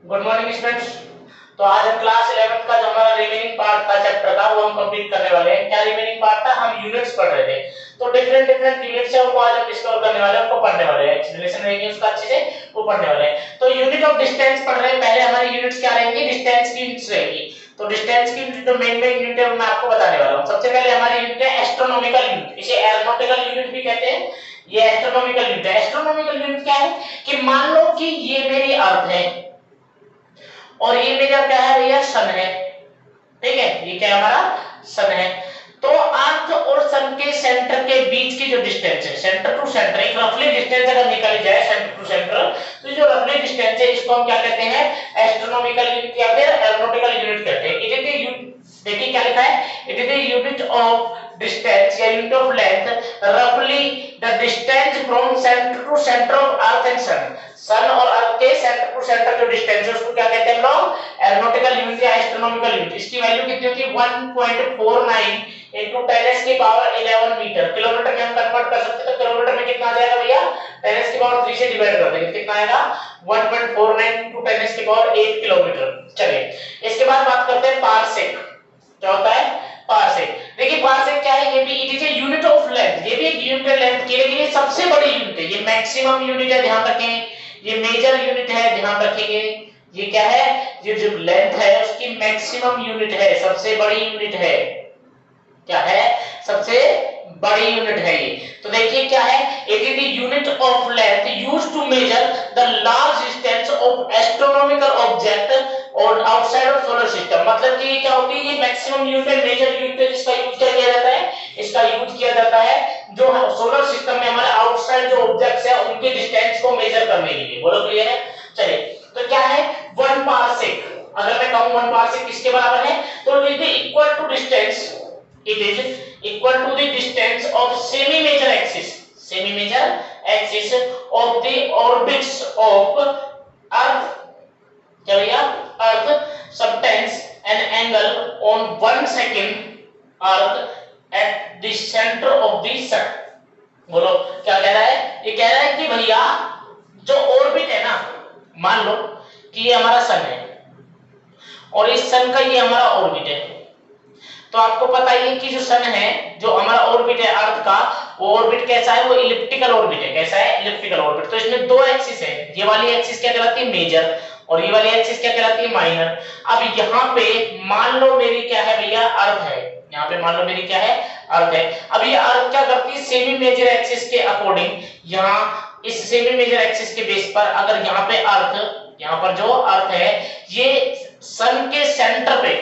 Good morning students. तो आज हम क्लास 11th का जो हमारा रिमेनिंग पार्ट था चैप्टर का वो हम कंप्लीट करने वाले हैं। क्या रिमेनिंग पार्ट था? हम यूनिट्स पढ़ रहे थे। तो डिफरेंट डिफरेंट यूनिट्स है उनको आज हम डिस्कवर करने वाले हैं, उनको पढ़ने वाले हैं। एक्सप्लेनेशन रहेगी उसका अच्छे से वो पढ़ने वाले हैं। तो यूनिट ऑफ डिस्टेंस पढ़ रहे हैं। पहले हमारी यूनिट्स क्या रहेंगी? डिस्टेंस की यूनिट्स रहेगी। तो डिस्टेंस की जो मेन मेन यूनिट है वो मैं आपको बताने वाला हूं। सबसे पहले हमारी यूनिट है एस्ट्रोनॉमिकल यूनिट। इसे एरोनॉटिकल यूनिट भी कहते हैं। ये एस्ट्रोनॉमिकल यूनिट है। एस्ट्रोनॉमिकल यूनिट क्या है कि मान लो कि ये मेरी अर्थ है और ये मेरा क्या है भैया? सन है। ठीक है, ये क्या हमारा सन है। तो अर्थ और सन के सेंटर के बीच की जो डिस्टेंस है, सेंटर टू सेंटर, एक रफली डिस्टेंस अगर निकाली जाए सेंटर टू सेंटर, तो जो रफली डिस्टेंस है इसको हम क्या कहते हैं? एस्ट्रोनॉमिकल यूनिट या फिर एरोनॉटिकल यूनिट कहते हैं। इट इज द यूनिट, देखिए क्या लिखा है, it is the unit of distance या यूनिट ऑफ लेंथ रफली the distance from centre to centre of earth and sun. Sun और अर्थ के सेंटर टू सेंटर जो डिस्टेंस है उसको क्या कहते हैं हम लोग? एरोनॉटिकल यूनिट या एस्ट्रोनॉमिकल यूनिट। इसकी वैल्यू कितनी होती है? 1.49 into 10 की पावर 11 मीटर। किलोमीटर में हम कन्वर्ट कर सकते हैं, तो किलोमीटर में कितना आ जाएगा भैया? 10 की पावर 3 से डिवाइड कर देंगे, कितना आएगा? 1.49 into 10 की पावर 8 किलोमीटर। चलिए इसके बाद बात करते हैं पारसेक। क्या होता है? पारसेक। देखिए पारसेक क्या है? ये भी it is a unit of length. ये भी एक यूनिट है लेंथ की, लेकिन ये सबसे बड़ी यूनिट है। ये मैक्सिमम यूनिट है, ध्यान रखें। ये मेजर यूनिट है, ध्यान रखेंगे। ये क्या है? ये जो लेंथ है उसकी मैक्सिमम यूनिट है, सबसे बड़ी यूनिट है। क्या है? सबसे बड़ी यूनिट है ये। तो देखिए क्या है, it is the unit of length used to measure the large distance of astronomical object और आउटसाइड ऑफ सोलर सिस्टम। मतलब कि क्या होती है? ये मैक्सिमम यूनिट है, मेजर यूनिट है, जिसका यूज किया जाता है, इसका यूज किया जाता है जो सोलर सिस्टम में हमारे आउटसाइड जो ऑब्जेक्ट्स है उनके डिस्टेंस को मेजर करने के लिए। बोलो क्लियर है? चलिए तो क्या है 1 पारसेक? अगर मैं कहूं 1 पारसेक किसके बराबर है, तो it is equal to distance, it is equal to the distance of semi major axis of the orbits of earth। क्या भैया? earth subtends an angle on 1 second earth at the center of the sun। बोलो क्या कह रहा है? ये कह रहा है कि भैया जो ऑर्बिट है ना, मान लो कि ये हमारा सन है और इस सन का ये हमारा ऑर्बिट है। तो आपको पता ही है कि जो सन है, जो हमारा ऑर्बिट है अर्थ का, वो ऑर्बिट कैसा है? वो इलिप्टिकल ऑर्बिट है। कैसा है? Elliptical orbit. तो इसमें दो एक्सिस है। ये वाली एक्सिस क्या कहलाती है? मेजर। और ये वाली एक्सिस क्या कहलाती है? माइनर। अब यहाँ पे मान लो मेरी क्या है भैया? अर्थ है। यहाँ पे मान लो मेरी क्या है? अर्थ है। अब ये अर्थ क्या करती है? सेमी मेजर एक्सिस के अकॉर्डिंग, यहाँ इस सेमी मेजर एक्सिस के बेस पर अगर यहाँ पे अर्थ, यहाँ पर जो अर्थ है ये सन के सेंटर पे,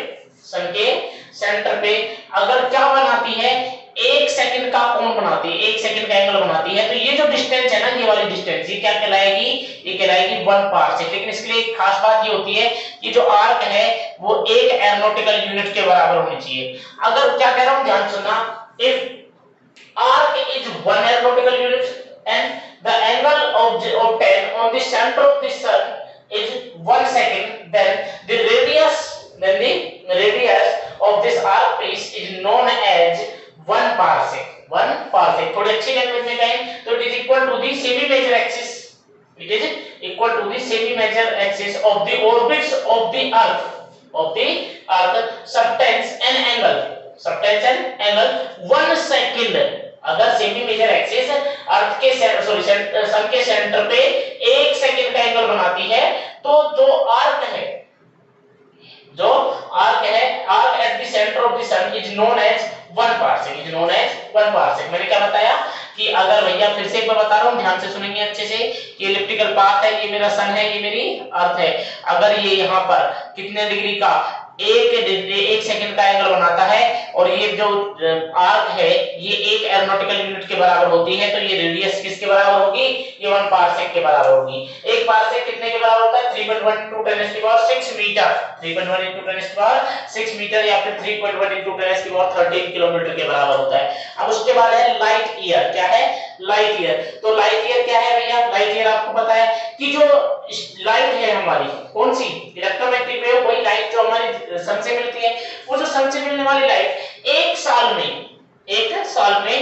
सन के सेंटर पे अगर क्या बनाती है? 1 सेकंड का कोण बनाती है, 1 सेकंड का एंगल बनाती है। तो ये जो डिस्टेंस है ना, ये वाली डिस्टेंस, ये क्या कहलाएगी? ये कहलाएगी 1 पारसेक। लेकिन इसके लिए एक खास बात ये होती है कि जो आर्क है वो एक एरोनॉटिकल यूनिट के बराबर होनी चाहिए। अगर क्या कह रहा हूं, ध्यान सुनना, if arc is 1 aeronautical unit and the angle of 10 on the centre of the sun is 1 second, then the radius of this arc piece is known as 1 parsec। 1 parsec थोड़ी अच्छी लैंग्वेज में कहें तो it is equal to the semi major axis, it is equal to the semi major axis of the orbits of the earth subtends an angle 1 second। अगर semi major axis अर्थ के सन के centre पे 1 second का angle बनाती है, तो जो arc है arc at the centre of the sun is known as 1 parsec. मैंने क्या बताया कि अगर भैया फिर से एक बार बता रहा हूं, ध्यान से सुनेंगे अच्छे से, कि एलिप्टिकल पाथ है, ये मेरा सन है, ये मेरी अर्थ है। अगर ये यहाँ पर कितने डिग्री का 1 सेकंड का एंगल बनाता है और ये जो आर्क है ये 1 एरोनॉटिकल यूनिट के बराबर होती है, तो ये रेडियस किसके बराबर होगी? ये 1 पारसेक के बराबर होगी। 1 पारसेक कितने के बराबर होता है? 3.1 into 10 की पावर 6 मीटर। 3.1 into 10 की पावर 6 मीटर या फिर 3.1 into 10 की पावर 13 किलोमीटर के बराबर होता है। अब उसके बाद है लाइट ईयर। क्या है? Light year. तो लाइट ईयर क्या है भैया? लाइट ईयर आपको पता है कि जो लाइट है हमारी, कौन सी? इलेक्ट्रोमैग्नेटिक वेव, वही लाइट जो हमारी सन से मिलती है। वो जो सन से मिलने वाली लाइट एक साल में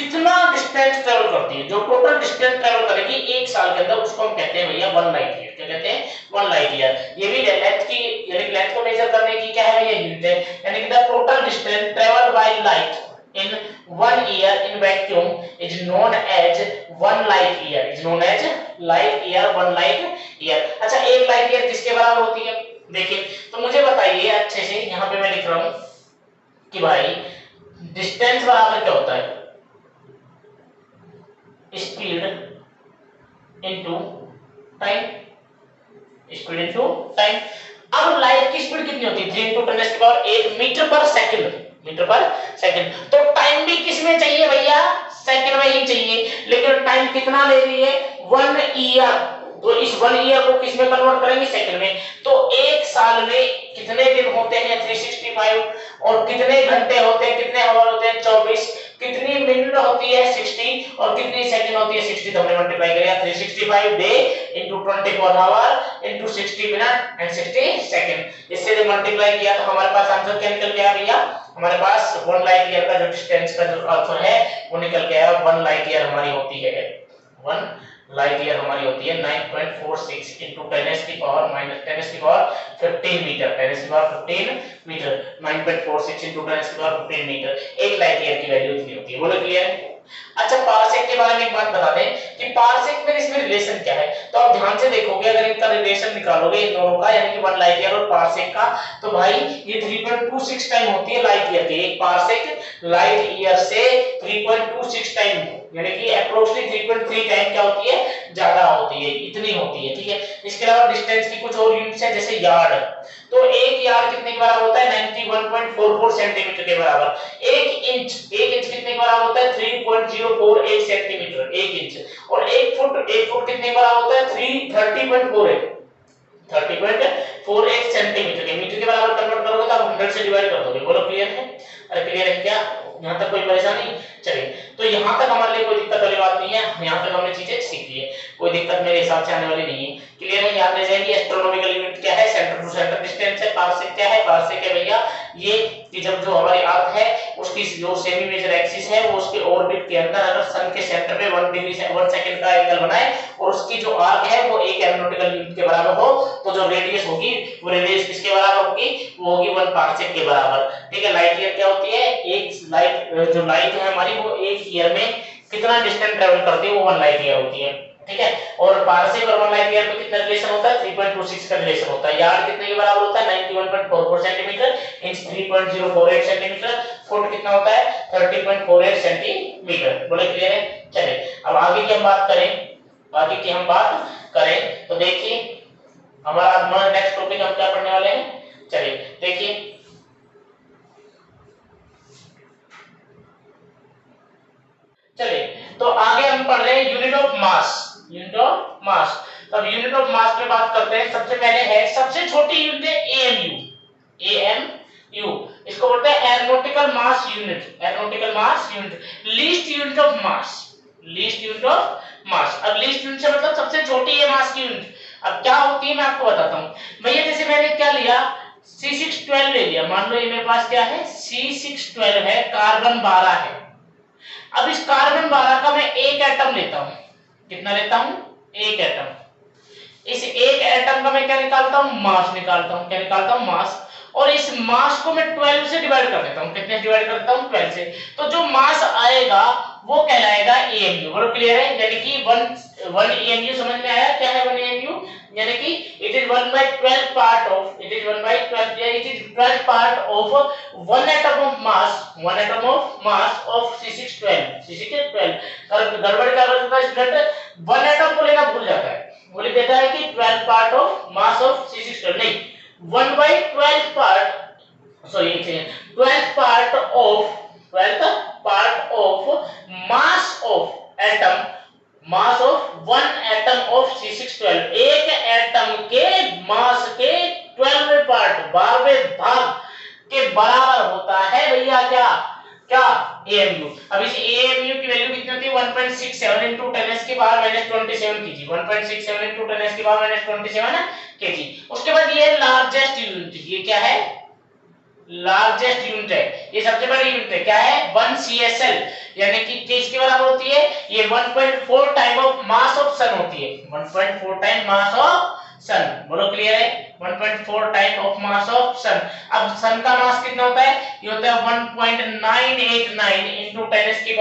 कितना डिस्टेंस ट्रेवल करती है, जो टोटल डिस्टेंस ट्रेवल करेगी एक साल के अंदर, उसको हम कहते हैं भैया 1 लाइट ईयर। क्या कहते हैं? 1 लाइट ईयर। ये भी लेंथ की, यानी लेंथ को मेजर करने की क्या है भैया? यूनिट है। यानी कि the total distance travelled by light in 1 year in vacuum is known as 1 light year, is known as light year, 1 light year। अच्छा, एक लाइट ईयर किसके बराबर होती है? देखिए, तो मुझे बताइए अच्छे से, यहां पे मैं लिख रहा हूं कि भाई डिस्टेंस बराबर क्या होता है? Speed into time, speed into time. अब लाइट की स्पीड कितनी होती है? 3 × 10⁻8 मीटर पर सेकंड, मीटर पर सेकंड। तो टाइम भी किस में चाहिए भैया? सेकंड में ही चाहिए। लेकिन टाइम कितना ले रही है? 1 ईयर। तो इस 1 ईयर को किस में कन्वर्ट करेंगे? सेकंड में। तो एक साल में कितने दिन होते हैं? 365। और कितने घंटे होते हैं? कितने आवर होते हैं? 24। कितनी मिनट होती है? 60। और कितनी सेकंड होती है? 60। तो हमने मल्टीप्लाई किया 365 day into 24 our into 60 minute and 60 second. इससे जब मल्टीप्लाई किया तो हमारे पास आंसर क्या निकल गया भैया? हमारे पास 1 लाइट ईयर का जो डिस्टेंस का जो आंसर है वो निकल गया। 1 लाइट ईयर हमारी होती है, 1 लाइट ईयर हमारी होती है 9.46 into 10 की पावर माइनस 10 की पावर 15 मीटर, 10 की पावर 15 मीटर, 9.46 into 10 की पावर 15 मीटर। एक लाइट ईयर की वैल्यू इतनी होती है। बोलो क्लियर है? अच्छा, पारसेक के बारे में एक बात बता दें कि पारसेक में इसमें रिलेशन क्या है। तो आप ध्यान से देखोगे, अगर इनका रिलेशन निकालोगे इन दोनों का, यानी कि 1 लाइट ईयर और पारसेक का, तो भाई ये 3.26 टाइम होती है लाइट ईयर की। एक पारसेक लाइट ईयर से 3.26 टाइम, यानी कि अप्रोक्सीमेटली 3.3 टाइम क्या होती है? ज्यादा होती है, इतनी होती है। ठीक है। इसके अलावा डिस्टेंस की कुछ और यूनिट्स है, जैसे यार्ड। तो एक यार्ड कितने के बराबर होता है? 91.44 सेंटीमीटर के बराबर। एक इंच कितने के बराबर होता है? 3.048 सेंटीमीटर, एक इंच। और एक फुट कितने के बराबर होता है? 30.48 सेंटीमीटर के। मीटर के बराबर कन्वर्ट करोगे तो आप 100 से डिवाइड कर दोगे। बोलो क्लियर है? अरे क्लियर है क्या? यहां तक कोई परेशानी? चलिए, तो यहां तक हमारे लिए कोई दिक्कत वाली बात नहीं है। यहां तक हमने चीजें सीख ली है, कोई दिक्कत मेरे हिसाब से आने वाली नहीं है। क्लियर है? याद रह जाएगी। एस्ट्रोनॉमिकल यूनिट क्या है? सेंटर टू सेंटर डिस्टेंस है। पारसेक क्या है? पारसेक है भैया ये कि जब जो हमारी अर्थ है उसकी जो सेमी मेजर एक्सिस है वो उसके ऑर्बिट के अंदर अगर सन के सेंटर पे 1 डिग्री से 1 सेकंड का एंगल बनाए और उसकी जो आर्क है वो 1 एरोनॉटिकल यूनिट के बराबर हो, तो जो रेडियस होगी वो रेडियस किसके बराबर होगी? वो होगी 1 पारसेक के बराबर। ठीक है। लाइट ईयर क्या होती है? एक लाइट, जो लाइट है हमारी वो एक ईयर में कितना डिस्टेंस ट्रेवल करती है? वो 1 लाइट ईयर होती है। ठीक है। और पारसेक और 1 लाइट ईयर में कितना रिलेशन होता है? 3.26 का रिलेशन होता है। यार्ड कितने के बराबर होता है? 91.44 सेंटीमीटर, इंच 3.048 सेंटीमीटर, फुट कितना होता है? 30.48 सेंटीमीटर। बोले क्लियर है? चलिए, अब आगे की हम बात करें, तो देखिए हमारा नेक्स्ट टॉपिक हम क्या पढ़ने वाले हैं। चलिए देखिए, तो आगे हम पढ़ रहे हैं unit of mass. Unit of mass. तो अब यूनिट ऑफ मास पे बात करते हैं। सबसे पहले है, सबसे छोटी यूनिट है एएमयू। एएमयू इसको बोलते हैं aeronautical mass unit. Aeronautical mass unit, least unit of mass. Least unit of mass. अब लीस्ट यूनिट से मतलब सबसे छोटी है मास की यूनिट। अब क्या होती है मैं आपको बताता हूं भैया। जैसे मैंने क्या लिया? C612 ले लिया। मान लो ये मेरे पास क्या है? C612 है, कार्बन 12 है। अब इस कार्बन 12 का मैं एक एटम लेता हूं। कितना लेता हूं? एक एटम। इस एक एटम का मैं क्या निकालता हूं? मास निकालता हूं। क्या निकालता हूं? मास। और इस मास को मैं 12 से डिवाइड कर देता हूं। कितने से डिवाइड करता हूं? 12 से। तो जो मास आएगा वो कहलाएगा एएमयू। बोलो क्लियर है? यानी कि 1 एएमयू समझ में आया? क्या है 1 एएमयू? यानी कि it is 1/12 part of, it is 1/12, या it is 12 part of 1 atom of mass, 1 atom of mass of C612। C612 और गड़बड़ क्या करता है स्टूडेंट? 1 एटम को लेना भूल जाता है, बोल देता है कि 12 part of mass of C612। नहीं, 1/12 part, sorry 12th part of, 12th part of mass of atom, mass of 1 atom of C612। एक एटम के मास के 12वें पार्ट, 12वें भाग के बराबर होता है भैया क्या? क्या? एएमयू। अब इस एएमयू की वैल्यू कितनी होती है? 1.67 into 10 की पावर -27 kg। 1.67 into 10 की पावर -27 kg। उसके बाद ये लार्जेस्ट यूनिट, ये क्या है? लार्जेस्ट यूनिट है, ये सबसे बड़ी यूनिट है। क्या है? 1 CSL। यानी कि किसके बराबर होती है, ये 1.4 टाइम ऑफ मास ऑफ सन होती है, 1.4 टाइम मास ऑफ सन। बोलो क्लियर है, 1.4 टाइम ऑफ मास ऑफ सन। अब सन का मास कितना होता है, ये होता है 1.989 into 10⁻30 kg,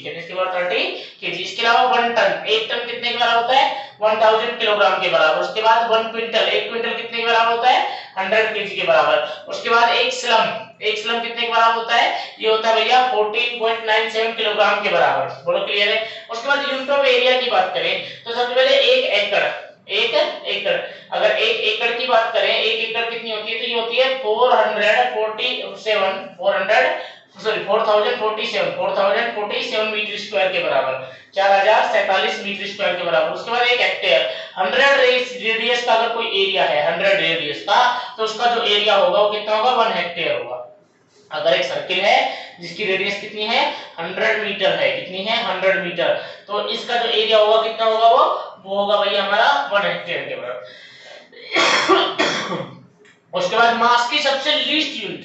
10⁻30 kg। इसके अलावा 1 टन, 1 टन कितने के बराबर होता है, 1000 किलोग्राम के बराबर। उसके बाद 1 क्विंटल, 1 क्विंटल कितने के बराबर होता है, 100 केजी के बराबर। उसके बाद एक स्लम, एक स्लम कितने के बराबर होता है, ये होता है भैया 14.97 किलोग्राम के बराबर। बोलो क्लियर है। उसके बाद यूनिट ऑफ एरिया की बात करें तो सबसे पहले एक एकड़, एक एकड़, अगर एक एकड़ की बात करें, एक एकड़ कितनी होती है, तो ये होती है 4047 मीटर स्क्वायर के बराबर, 4047 मीटर स्क्वायर के बराबर। उसके बाद एक हेक्टेयर, 100 रेडियस का अगर कोई एरिया है, 100 रेडियस का, तो उसका जो एरिया होगा वो कितना होगा, 1 हेक्टेयर होगा। अगर एक सर्किल है जिसकी रेडियस कितनी है, 100 मीटर है, कितनी है, 100 मीटर, तो इसका जो एरिया होगा कितना होगा, वो होगा भैया हमारा 1 हेक्टेयर के बराबर। उसके बाद मास की सबसे लीस्ट यूनिट,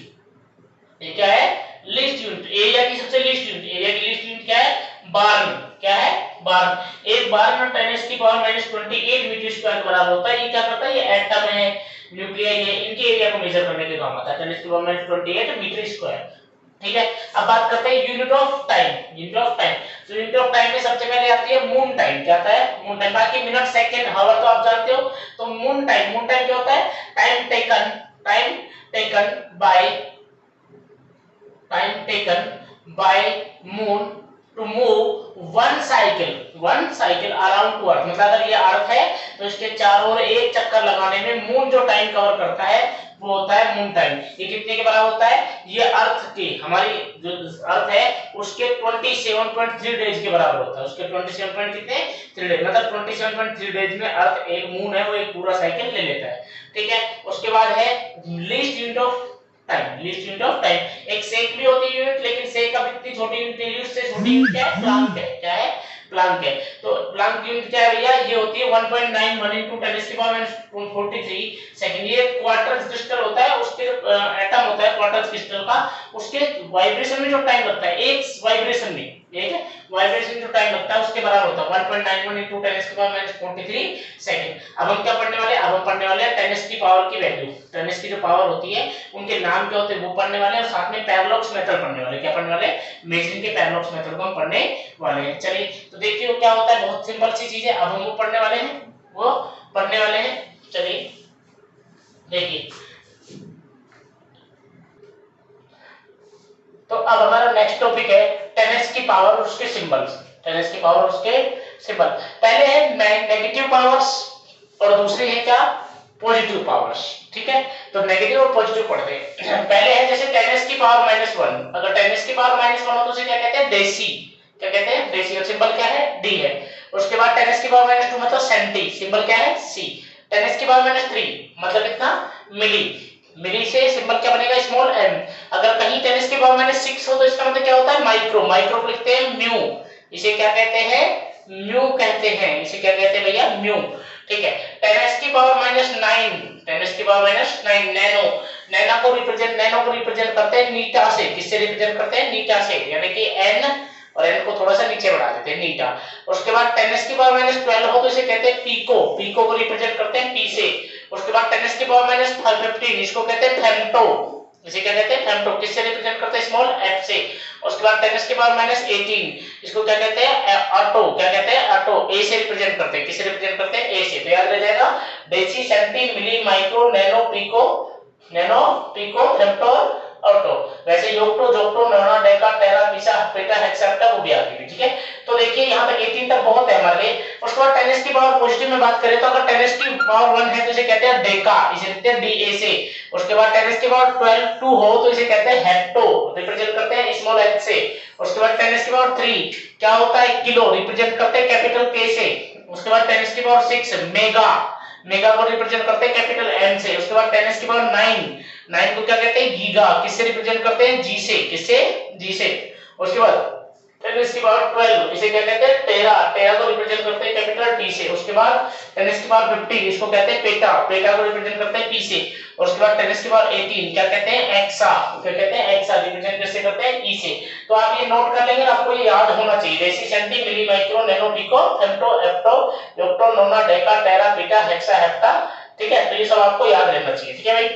ये क्या है, लीस्ट यूनिट, एरिया की सबसे लीस्ट यूनिट, एरिया की लीस्ट यूनिट क्या है, बार्न, क्या है, बार्न। एक बार्न 10⁻28 मीटर स्क्वायर के बराबर होता है। ये क्या करता है, ये एटम है, न्यूक्लियस है, इनके एरिया को मेजर करने के काम आता है, 10⁻28 मीटर स्क्वायर। ठीक है, अब बात करते हैं unit of time, unit of time. तो यूनिट ऑफ टाइम में सबसे पहले आती है मून टाइम, क्या आता है, मून टाइम। बाकी मिनट, सेकंड, हावर तो आप जानते हो। तो मून टाइम, मून टाइम क्या होता है, time taken by moon to move one cycle around to earth. मतलब अगर ये अर्थ है तो इसके चारों ओर एक चक्कर लगाने में मून जो टाइम कवर करता है वो होता है मून टाइम। ये कितने के बराबर होता है, ये अर्थ की, हमारी जो अर्थ है उसके 27.3 डेज के बराबर होता है, उसके 27.3 डेज, मतलब 27.3 डेज में अर्थ, एक मून है वो एक पूरा साइकिल ले लेता है। ठीक है, उसके बाद है least unit of time, least unit of time. एक सेक भी होती है यूनिट, लेकिन सेक का इतनी छोटी यूनिट नहीं, उससे छोटी यूनिट क्या है, प्लांक है, क्या है, प्लांक है। तो प्लांक यूनिट क्या है भैया, ये होती है 1.91 into 10⁻43 सेकंड। ये क्वार्टर क्रिस्टल होता है, उसके एटम होता है क्वार्टर क्रिस्टल का, उसके वाइब्रेशन में जो टाइम लगता है, एक वाइब्रेशन में, ठीक है, वाइब्रेशन जो टाइम लगता है उसके बराबर होता है 1.91 into 10⁻43 सेकंड। अब हम क्या पढ़ने वाले हैं, अब हम पढ़ने वाले हैं 10 की पावर की वैल्यू, 10 की जो पावर होती है उनके नाम क्या होते हैं वो पढ़ने वाले हैं, और साथ में पैरेलॉक्स मेथड पढ़ने वाले। क्या पढ़ने वाले, मेजरिंग के पैरेलॉक्स मेथड को हम पढ़ने वाले हैं। चलिए तो देखिए वो क्या होता है, बहुत सिंपल सी चीज है। अब हम वो पढ़ने वाले हैं, चलिए देखिए। तो अब हमारा नेक्स्ट टॉपिक है 10s की पावर और उसके सिंबल्स, 10s की पावर और उसके सिंबल। पहले है नेगेटिव पावर्स और दूसरी है क्या, पॉजिटिव पावर्स। ठीक है, तो नेगेटिव और पॉजिटिव पढ़ते हैं। पहले है जैसे 10s की पावर -1, अगर 10s की पावर -1 हो तो उसे क्या कहते हैं, देसी, क्या कहते हैं, देसी, और सिंबल क्या है, डी है। उसके बाद 10s की पावर -2 मतलब सेंटी, सिंबल क्या है, सी। 10s की पावर -3 मतलब कितना, मिली, मिली से सिंबल क्या बनेगा, स्मॉल m। अगर कहीं 10s की पावर -6 हो तो इसका मतलब क्या होता है, माइक्रो, माइक्रो को लिखते हैं म्यू, इसे क्या कहते हैं, म्यू कहते हैं, इसे क्या कहते हैं भैया, म्यू। ठीक है, 10s की पावर -9, 10s की पावर -9 नैनो, नैनो को रिप्रेजेंट करते हैं नीटा से, किससे रिप्रेजेंट करते हैं, नीटा से, यानी कि n और n को थोड़ा सा नीचे बढ़ा देते हैं, नीटा। उसके बाद 10s की पावर -12 हो तो इसे कहते हैं पीको, पीको को रिप्रेजेंट करते हैं p से। उसके बाद 10s की पावर -15 इसको कहते हैं फेम्टो, इसे क्या कहते हैं, फेम्टो, किससे रिप्रेजेंट करते हैं, स्मॉल f से। उसके बाद 10s की पावर -18 इसको क्या कहते हैं, ऑटो, क्या कहते हैं, ऑटो, a से रिप्रेजेंट करते हैं, किससे रिप्रेजेंट करते हैं, a से। तो याद रह जाएगा, deci, centi, milli, micro, nano, pico, femto, atto. वैसे योक्टो, जोक्टो, नोना, डेका, टेरा, पीसा, पेटा, हेक्साप्टा वो भी आती है। ठीक है, तो देखिए यहाँ तक 18 तक बहुत है हमारे लिए। उसके बाद 10s की पावर पॉजिटिव में बात करें तो अगर 10s की पावर 1 है तो इसे कहते हैं डेका, इसे लिखते हैं da से। उसके बाद 10s की पावर 2 हो तो इसे कहते हैं हेक्टो, रिप्रेजेंट करते हैं स्मॉल h से। उसके बाद 10s की पावर 3 क्या होता है, किलो, रिप्रेजेंट करते हैं कैपिटल K से। उसके बाद 10s की पावर 6 मेगा, मेगा को रिप्रेजेंट करते हैं कैपिटल M से। उसके बाद 10s की पावर 9 को क्या कहते हैं, गीगा, किससे रिप्रेजेंट करते हैं, G से, किससे, G से। उसके बाद 10⁻12 इसे क्या कहते हैं, टेरा। टेरा को रिप्रेजेंट करते हैं कैपिटल टी से। उसके बाद 10⁻15 इसको कहते हैं पेटा। पेटा को रिप्रेजेंट करते हैं पी से। और उसके बाद 10⁻18 क्या कहते हैं, एक्सा। क्या कहते हैं, एक्सा। रिप्रेजेंट कैसे करते हैं, ई से। तो आप ये नोट कर लेंगे, आपको ये याद होना चाहिए। Deci, centi, milli, micro, nano, pico, femto, atto, octo, nona, deca, tera, beta, hexa, hepta. ठीक है, तो ये सब आपको याद रहना चाहिए। ठीक है भाई,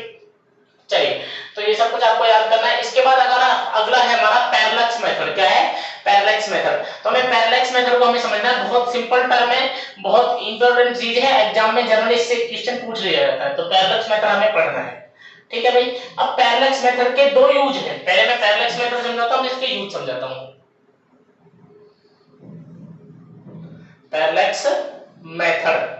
चलिए, तो ये सब कुछ आपको याद करना है। इसके बाद अगर अगला है हमारा पैरेलक्स मेथड। क्या है, पैरेलक्स मेथड। तो हमें पैरेलक्स मेथड को हमें समझना है, बहुत सिंपल टर्म है, बहुत इंपॉर्टेंट चीज है, एग्जाम में जनरली इससे क्वेश्चन पूछ लिया जाता है। तो पैरेलक्स मेथड हमें पढ़ना है। ठीक है भाई, अब पैरेलक्स मेथड के दो यूज हैं। पहले मैं पैरेलक्स मेथड समझाता हूं, इसके यूज समझाता हूं। पैरेलक्स मेथड,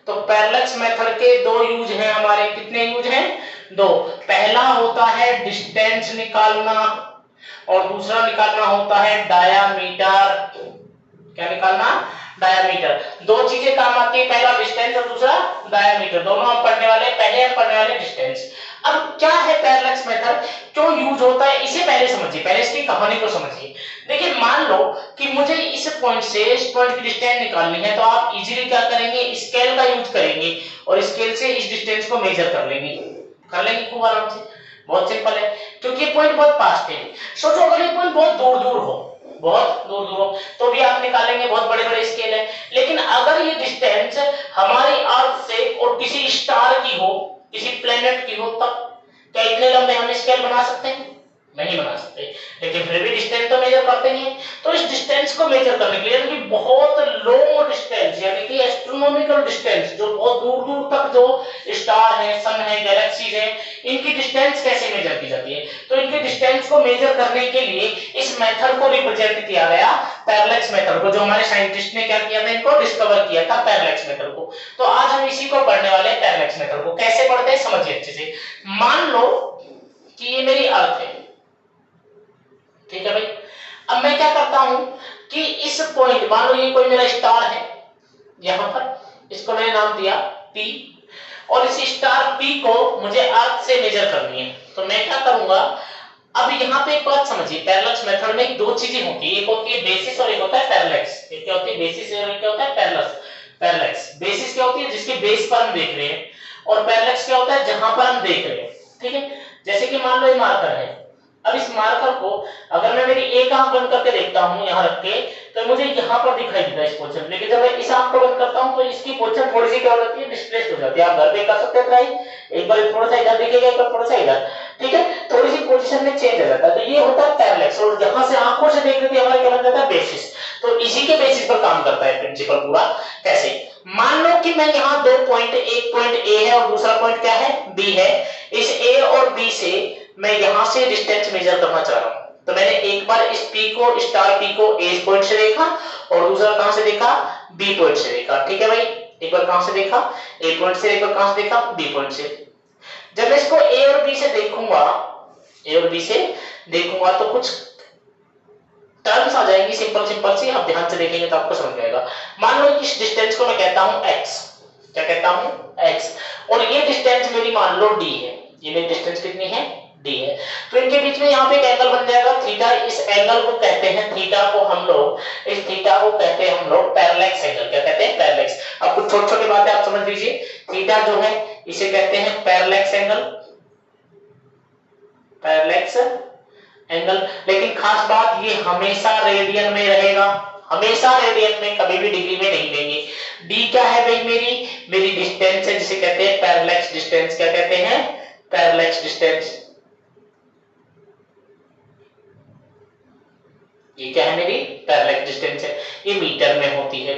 तो पैरेलक्स मेथड के दो यूज हैं हमारे। कितने यूज हैं, दो। पहला होता है डिस्टेंस निकालना, और दूसरा निकालना होता है डायामीटर। क्या निकालना, डायामीटर। दो चीजें काम आती है, पहला डिस्टेंस और दूसरा डायामीटर। दोनों हम पढ़ने वाले, पहले हम पढ़ने वाले डिस्टेंस। अब क्या है पैरेलक्स मेथड, क्यों यूज होता है, इसे पहले समझिए, पहले इसकी कहानी को समझिए। देखिए, मान लो कि मुझे इस पॉइंट से इस पॉइंट की डिस्टेंस निकालनी है, तो आप इजीली क्या करेंगे, स्केल का यूज करेंगे और स्केल से इस डिस्टेंस को मेजर कर लेंगे खूब आराम से। बहुत सिंपल है, क्योंकि ये पॉइंट बहुत पास है। सोचो अगर ये पॉइंट बहुत दूर दूर हो, बहुत दूर दूर हो, तो भी आप निकालेंगे, बहुत बड़े बड़े स्केल है। लेकिन अगर ये डिस्टेंस हमारी अर्थ से और किसी स्टार की हो, किसी प्लेनेट की हो, तब क्या इतने लंबे हम स्केल बना सकते हैं, नहीं बना सकते। लेकिन फिर भी डिस्टेंस तो मेजर करते हैं। तो इस डिस्टेंस को मेजर करने के लिए, यानी कि बहुत लॉन्ग डिस्टेंस, यानी कि एस्ट्रोनॉमिकल डिस्टेंस, जो बहुत दूर दूर तक जो स्टार है, सन है, गैलेक्सीज है, इनकी डिस्टेंस कैसे मेजर की जाती है। तो इनकी डिस्टेंस को मेजर करने के लिए इस मेथड को रिप्रेजेंट किया गया, पैरेलक्स मेथड को, जो हमारे साइंटिस्ट ने क्या किया था, इनको डिस्कवर किया था, पैरेलक्स मेथड को। तो आज हम इसी को पढ़ने वाले हैं, पैरेलक्स मेथड को। कैसे पढ़ते हैं समझिए अच्छे से। मान लो कि ये मेरी अर्थ है, ठीक है भाई। अब मैं क्या करता हूं कि इस पॉइंट, मान लो ये कोई मेरा स्टार है यहां पर, इसको मैंने नाम दिया P, और इस स्टार P को मुझे अर्थ से मेजर करनी है। तो मैं क्या करूंगा, अब यहां पे एक बात समझिए, पैरेलक्स मेथड में दो चीजें होती है, एक होती है बेसिस और एक होता है पैरेलक्स। एक क्या होती है बेसिस और एक क्या होता है पैरेलक्स। पैरेलक्स बेसिस क्या होती है, जिसके बेस पर हम देख रहे हैं, और पैरेलक्स क्या होता है, जहां पर हम देख रहे हैं। ठीक है, जैसे कि मान लो ये मार्कर है। अब इस मार्कर को अगर मैं मेरी एक आंख बंद करके देखता हूं यहां रख के, तो मुझे यहां पर दिखाई देता है इस पोजीशन। लेकिन जब मैं इस आंख को बंद करता हूं तो इसकी पोजीशन थोड़ी सी क्या हो जाती है, डिस्प्लेस हो जाती है। आप घर पे कर सकते हैं ट्राई, एक बार थोड़ा सा इधर दिखेगा, एक बार थोड़ा सा इधर। ठीक है, थोड़ी सी पोजीशन में चेंज हो जाता है। तो ये होता है पैरेलक्स, और यहां से आंखों से देखने के हमारे क्या बन जाता है, बेसिस। तो इसी के बेसिस पर काम करता है प्रिंसिपल पूरा। कैसे, मान लो कि मैं यहां दो पॉइंट, एक पॉइंट ए है और दूसरा पॉइंट क्या है, बी है। इस ए और बी से मैं यहां से डिस्टेंस मेजर करना चाह रहा हूं। तो मैंने एक बार इस P को, स्टार P को A पॉइंट से देखा, और दूसरा कहां से देखा, B पॉइंट से देखा। ठीक है भाई, एक बार कहां से देखा, A पॉइंट से, एक बार कहां से देखा, B पॉइंट से। जब मैं इसको A और B से देखूंगा, A और B से देखूंगा, तो कुछ टर्म्स आ जाएंगी सिंपल सिंपल सी, आप ध्यान से देखेंगे तो आपको समझ आएगा। मान लो इस डिस्टेंस को मैं कहता हूं x, क्या कहता हूं, x, और ये डिस्टेंस मेरी मान लो d है। ये मेरी डिस्टेंस कितनी है, d है। तो इनके बीच में यहाँ पे एक एंगल बन जाएगा थीटा। इस एंगल को कहते हैं, थीटा को हम लोग, इस थीटा को कहते हैं हम लोग पैरेलक्स एंगल। क्या कहते हैं, पैरेलक्स। अब कुछ छोटी छोटी बातें आप समझ लीजिए। थीटा जो है इसे कहते हैं पैरेलक्स एंगल, पैरेलक्स एंगल। लेकिन खास बात, ये हमेशा रेडियन में रहेगा, हमेशा रेडियन में, कभी भी डिग्री में नहीं लेंगे। d क्या है भाई, मेरी डिस्टेंस है, जिसे कहते हैं पैरेलक्स डिस्टेंस। क्या कहते हैं, पैरेलक्स डिस्टेंस। ये क्या है, मेरी पैरेलक्स डिस्टेंस है, ये मीटर में होती है।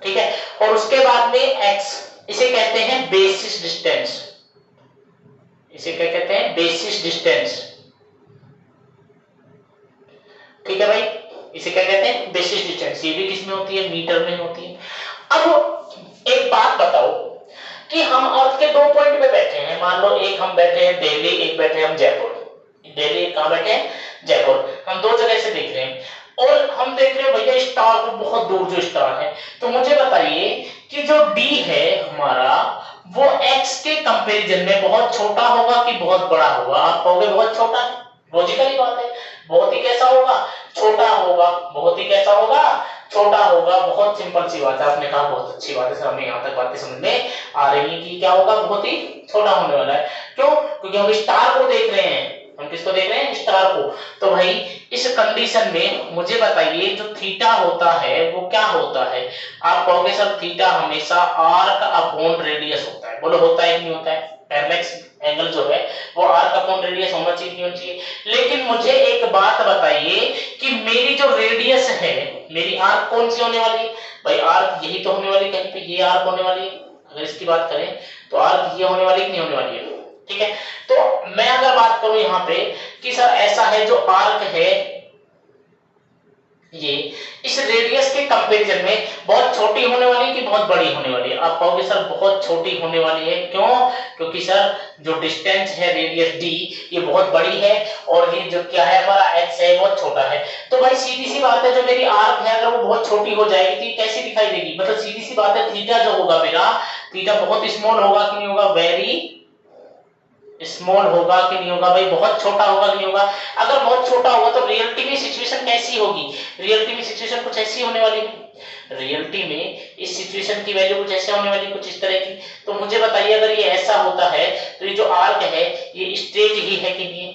ठीक है, और उसके बाद में x, इसे कहते हैं बेसिस डिस्टेंस। इसे क्या कहते हैं, बेसिस डिस्टेंस। ठीक है भाई, इसे क्या कहते हैं, बेसिस डिस्टेंस। ये भी किस में होती है, मीटर में होती है। अब एक बात बताओ कि हम अर्थ के दो पॉइंट पे बैठे हैं। मान लो एक हम बैठे हैं दिल्ली, एक बैठे हैं हम जयपुर। दिल्ली कहां बैठे हैं, जयपुर। हम दो जगह से देख रहे हैं, और हम देख रहे हैं भैया स्टार को, बहुत दूर जो स्टार है। तो मुझे बताइए कि जो D है हमारा, वो X के कंपैरिजन में बहुत छोटा होगा कि बहुत बड़ा होगा। आप कहोगे बहुत छोटा है, लॉजिकली बात है। बहुत ही कैसा होगा, छोटा होगा। बहुत ही कैसा होगा, छोटा होगा। बहुत सिंपल सी बात है, आपने कहा बहुत अच्छी बात है सर, हमें यहाँ तक बातें समझ में आ रही है कि क्या होगा, बहुत ही छोटा होने वाला है। क्यों? क्योंकि हम स्टार को देख रहे हैं। हम किसको देख रहे हैं? स्टार को। तो भाई इस कंडीशन में मुझे बताइए जो थीटा होता है वो क्या होता है? आप कहोगे सर थीटा हमेशा आर्क अपॉन रेडियस होता है। बोलो होता है कि नहीं होता है? पैरेलैक्स एंगल जो है वो आर्क अपॉन रेडियस होना चाहिए, नहीं होना चाहिए? लेकिन मुझे एक बात बताइए कि मेरी जो रेडियस है, मेरी आर्क कौन सी होने वाली है? भाई आर्क यही तो होने वाली, कहीं पे ये आर्क होने वाली है। अगर इसकी बात करें तो आर्क ये होने वाली कि नहीं होने वाली है? ठीक है। तो मैं अगर बात करूं यहाँ पे कि सर ऐसा है जो आर्क है ये इस रेडियस के कंपैरिजन में बहुत छोटी होने वाली है कि बहुत बड़ी होने वाली है? आप कहोगे सर बहुत छोटी होने वाली है। क्यों? क्योंकि सर जो डिस्टेंस है रेडियस d ये बहुत बड़ी है और ये जो क्या है हमारा x है बहुत छोटा है। तो भाई सीधी सी बात है जो मेरी आर्क है अगर वो बहुत छोटी हो जाएगी तो ये कैसी दिखाई देगी? मतलब सीधी सी बात है थीटा जो होगा मेरा, थीटा बहुत स्मॉल होगा कि नहीं होगा? वेरी स्मॉल होगा कि नहीं होगा? भाई बहुत छोटा होगा कि नहीं होगा? अगर बहुत छोटा होगा तो रियलिटी में सिचुएशन कैसी होगी? रियलिटी में सिचुएशन कुछ ऐसी होने वाली है। रियलिटी में इस सिचुएशन की वैल्यू कुछ ऐसे होने वाली, कुछ इस तरह की। तो मुझे बताइए अगर ये ऐसा होता है तो ये जो आर्क है ये स्ट्रेट ही है कि नहीं?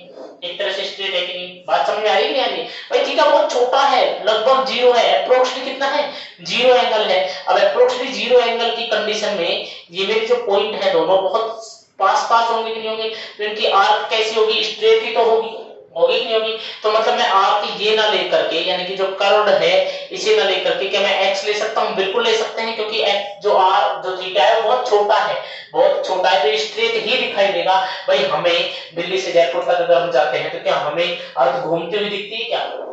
एक तरह से स्ट्रेट है कि नहीं? बात समझ में आ रही है नहीं आ रही? भाई थीटा बहुत छोटा है, लगभग जीरो है। अप्रोक्सीमेटली कितना है? जीरो एंगल है। अब अप्रोक्सीमेटली जीरो एंगल की कंडीशन में ये मेरे जो पॉइंट है दोनों बहुत पास पास होंगे कि नहीं होंगे? तो इनकी आर्क कैसी होगी? स्ट्रेट ही तो होगी, होगी कि नहीं होगी? तो मतलब मैं आर्क ये ना लेकर के यानी कि जो कर्व्ड है इसे ना लेकर के क्या मैं x ले सकता हूं? बिल्कुल ले सकते हैं, क्योंकि x जो r जो थीटा है वो बहुत छोटा है, बहुत छोटा है, तो स्ट्रेट ही दिखाई देगा। भाई हमें दिल्ली से जयपुर तक अगर हम जाते हैं तो क्या हमें अर्थ घूमती हुई दिखती है? क्या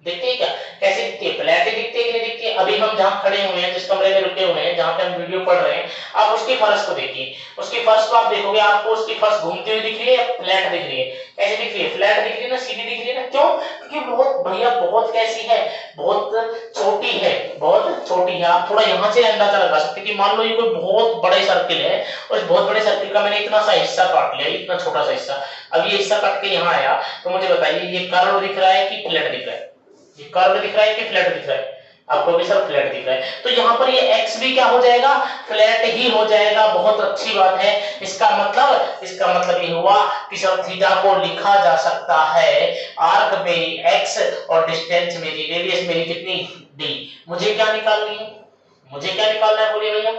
दिखती है? क्या कैसे दिखती है? फ्लैट दिखती है कि नहीं दिखती है? अभी हम जहां खड़े हुए हैं, जिस कमरे में रुके हुए हैं, जहां पे हम वीडियो पढ़ रहे हैं, आप उसकी फर्श को देखिए। उसकी फर्श को आप देखोगे, आपको उसकी फर्श घूमती हुई दिख रही है या फ्लैट दिख रही है? कैसे दिख रही है? फ्लैट दिख रही है ना, सीधी दिख रही है ना। क्यों? क्योंकि बहुत भैया बहुत कैसी है, बहुत छोटी है, बहुत छोटी है। आप थोड़ा यहाँ से अंदाजा लगा सकते हैं कि मान लो ये कोई बहुत बड़े सर्किल है और इस बहुत बड़े सर्किल का मैंने इतना सा हिस्सा काट लिया, इतना छोटा सा हिस्सा। अब ये हिस्सा काट के यहाँ आया तो मुझे बताइए ये कर्व दिख रहा है कि फ्लैट दिख रहा है? ये कर्व दिख रहा है कि फ्लैट दिख रहा है? आपको भी सर फ्लैट दिख रहा है। तो यहाँ पर ये x भी क्या हो जाएगा? फ्लैट ही हो जाएगा। बहुत अच्छी बात है। इसका मतलब ये हुआ कि सर थीटा को लिखा जा सकता है, आर्क मेरी x और डिस्टेंस मेरी रेडियस मेरी कितनी? d। मुझे क्या निकालनी है? मुझे क्या निकालना है बोलिए भैया?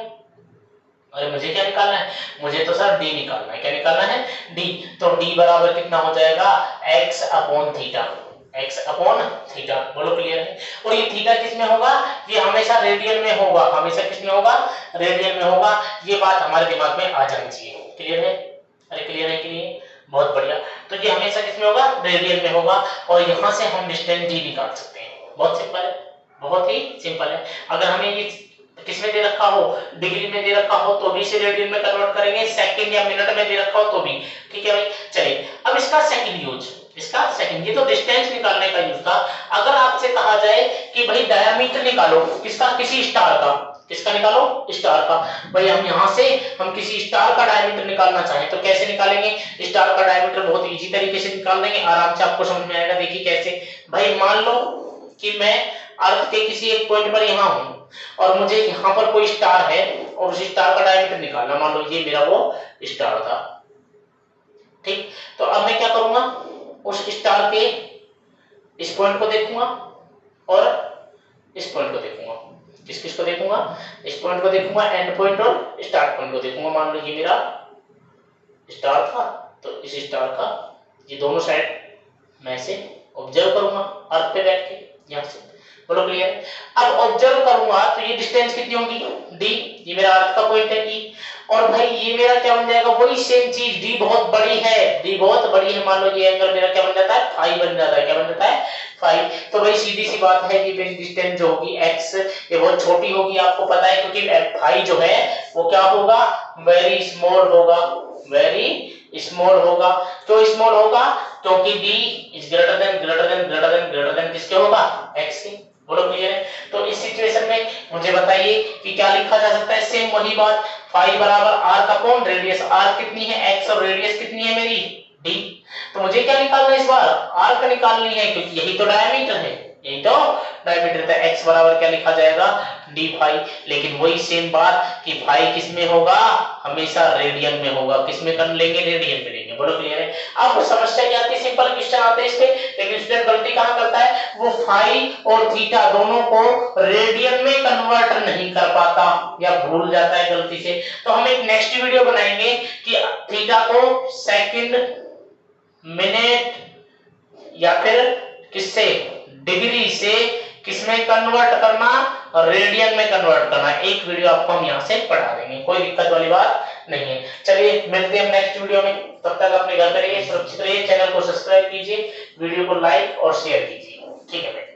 अरे मुझे क्या निकालना है? मुझे तो सर d निकालना है। क्या निकालना है? d। तो d बराबर कितना हो जाएगा? x upon theta. x upon theta. बोलो क्लियर है? और ये थीटा किस में होगा? ये हमेशा रेडियन में होगा। हमेशा किस में होगा? रेडियन में होगा। ये बात हमारे दिमाग में आ जानी चाहिए। क्लियर है? अरे क्लियर है कि नहीं? बहुत बढ़िया। तो ये हमेशा किस में होगा? रेडियन में होगा। और यहां से हम डिस्टेंस d निकाल सकते हैं। बहुत सिंपल है, बहुत ही सिंपल है। अगर हमें ये किसमें दे रखा हो, डिग्री में दे रखा हो तो भी इसे रेडियन में कन्वर्ट करेंगे, सेकंड या मिनट में दे रखा हो तो भी। ठीक है भाई? चलिए अब इसका सेकंड यूज, इसका सेकंड, ये तो डिस्टेंस निकालने का यूज था। अगर आपसे कहा जाए कि भाई डायमीटर निकालो किसका? किसी स्टार का। किसका निकालो? स्टार का। भाई हम यहां से हम किसी स्टार का डायमीटर निकालना चाहें तो कैसे निकालेंगे? स्टार का डायमीटर बहुत इजी तरीके से निकाल देंगे, आराम से आपको समझ में आएगा। देखिए कैसे। भाई मान लो कि मैं अर्थ के किसी एक पॉइंट पर यहां हूं और मुझे यहां पर कोई स्टार है और उस स्टार का डायमीटर निकालना। मान लो ये मेरा वो स्टार था। ठीक, तो अब मैं क्या करूंगा? उस स्टार के इस पॉइंट को देखूंगा और इस पॉइंट को देखूंगा। किस किस को देखूंगा? इस पॉइंट को देखूंगा, एंड पॉइंट और स्टार्ट पॉइंट को देखूंगा। मान लो ये मेरा स्टार था तो इस स्टार का ये दोनों साइड मैं से ऑब्जर्व करूंगा अर्थ पे बैठ के यहां से। बोलो क्लियर? अब ऑब्जर्व करूंगा तो ये डिस्टेंस कितनी होगी? d। ये मेरा अर्थ का पॉइंट है e। और भाई ये मेरा क्या बन जाएगा? वही सेम चीज, d बहुत बड़ी है, d बहुत बड़ी है। मान लो ये एंगल मेरा क्या बन जाता है? फाई बन जाता है। क्या बन जाता है? फाई। तो भाई सीधी सी बात है कि मेरी डिस्टेंस जो होगी x ये बहुत छोटी होगी, आपको पता है, क्योंकि फाई जो है वो क्या होगा? वेरी स्मॉल होगा, वेरी स्मॉल होगा। क्यों स्मॉल होगा? क्योंकि d is greater than greater than greater than greater than किसके होगा? x के। बोलो क्लियर है? तो इस सिचुएशन में मुझे बताइए कि क्या लिखा जा सकता है? सेम वही बात, फाई बराबर आर्क अपॉन रेडियस। आर्क कितनी है? x और रेडियस कितनी है मेरी? d। तो मुझे क्या निकालना है इस बार, आर्क निकालनी है, क्योंकि यही तो डायमीटर है, यही तो डायमीटर है। x बराबर क्या लिखा जाएगा, डी फाई। लेकिन वही सेम बात कि फाई किस में होगा, हमेशा रेडियन में होगा। किस में कर लेंगे, रेडियन में लेंगे। बोलो क्लियर है। अब समस्या क्या आती है, सिंपल क्वेश्चन आते हैं इसके, लेकिन स्टूडेंट गलती कहां करता है, वो फाई और थीटा दोनों को रेडियन में कन्वर्ट नहीं कर पाता या भूल जाता है गलती से। तो हम एक नेक्स्ट वीडियो बनाएंगे कि थीटा को सेकंड, मिनट या फिर किससे, डिग्री से किसमें कन्वर्ट करना, और रेडियन में कन्वर्ट करना। एक वीडियो आपको हम यहां से पढ़ा देंगे, कोई दिक्कत वाली बात नहीं है। चलिए मिलते हैं नेक्स्ट वीडियो में, तब तक अपने घर पे रहिए, सुरक्षित रहिए, चैनल को सब्सक्राइब कीजिए, वीडियो को लाइक और शेयर कीजिए। ठीक है भाई।